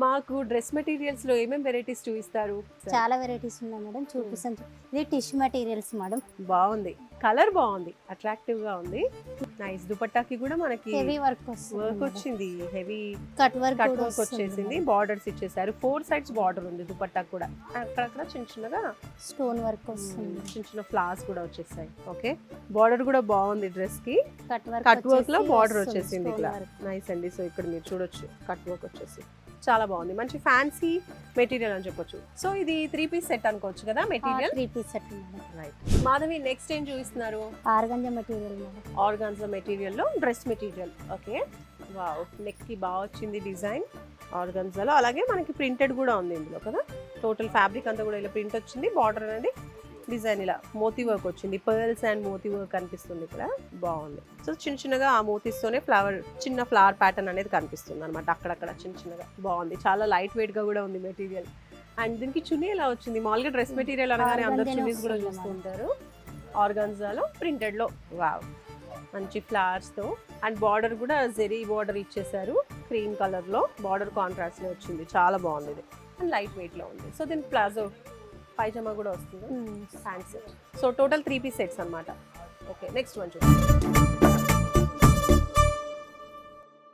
మాకు dress materials లో ఏమేమి వెరైటీస్ చూపిస్తారు? చాలా వెరైటీస్ ఉన్నాయి మేడం, చూపిస్తాను. ఇది టిష్యూ మెటీరియల్స్ మేడం, బాగుంది, కలర్ బాగుంది, అట్రాక్టివ్ గా ఉంది. నైస్. దుపట్టాకి కూడా మనకి హెవీ వర్క్ వర్క్ వచ్చింది, heavy cut work cut work వచ్చేసింది, బార్డర్స్ ఇచ్చేసారు. 4 sides బార్డర్ ఉంది దుపట్టా కూడా. అక్కడక్కడ చిన్న చిన్నగా స్టోన్ వర్క్ వస్తుంది, చిన్న చిన్న ఫ్లవర్స్ కూడా వచ్చేసాయి. ఓకే, బార్డర్ కూడా బాగుంది డ్రెస్ కి. కట్ కట్ వర్క్ లో బార్డర్ వచ్చేసింది ఇక్కడ. నైస్ అండి. సో ఇక్కడ మీరు చూడొచ్చు కట్ వర్క్ వచ్చేసి చాలా బాగుంది, మంచి ఫ్యాన్సీ మెటీరియల్ అని చెప్పొచ్చు. సో ఇది 3 piece సెట్ అనుకోవచ్చు కదా material? 3 piece set madam. Right. Madhavi, next ఏం చూపిస్తున్నారు? Organza material madam, organza material లో dress material. Okay, wow, neck కి బాగా వచ్చింది డిజైన్ ఆర్గాన్జాలో. అలాగే మనకి ప్రింటెడ్ కూడా ఉంది ఇందులో కదా. టోటల్ ఫ్యాబ్రిక్ అంతా కూడా ఇలా ప్రింట్ వచ్చింది, బార్డర్ అనేది డిజైన్ ఇలా మోతీ వర్క్ వచ్చింది, పర్ల్స్ అండ్ మోతీ వర్క్ కనిపిస్తుంది ఇక్కడ. బాగుంది. సో చిన్న చిన్నగా ఆ మోతీస్తోనే చిన్న ఫ్లవర్ ప్యాటర్న్ అనేది కనిపిస్తుంది అనమాట అక్కడక్కడ చిన్న చిన్నగా. బాగుంది, చాలా లైట్ వెయిట్ గా కూడా ఉంది మెటీరియల్. అండ్ దీనికి చున్నీ ఎలా వచ్చింది? మామూలుగా డ్రెస్ మెటీరియల్ అనగానే అందరు చున్నీస్ కూడా చూస్తూ ఉంటారు. ఆర్గాన్జాలో ప్రింటెడ్ లో వావ్, మంచి ఫ్లవర్స్ తో. అండ్ బార్డర్ కూడా జెరీ బార్డర్ ఇచ్చేసారు, క్రీమ్ కలర్ లో బార్డర్ కాంట్రాస్ట్ లో వచ్చింది. చాలా బాగుంది ఇది, అండ్ లైట్ వెయిట్ లో ఉంది. సో దీనికి ప్లాజో పైజామా కూడా వస్తుంది, pant set. So total 3 piece sets అనమాట. ఓకే, నెక్స్ట్ వన్ చూడండి.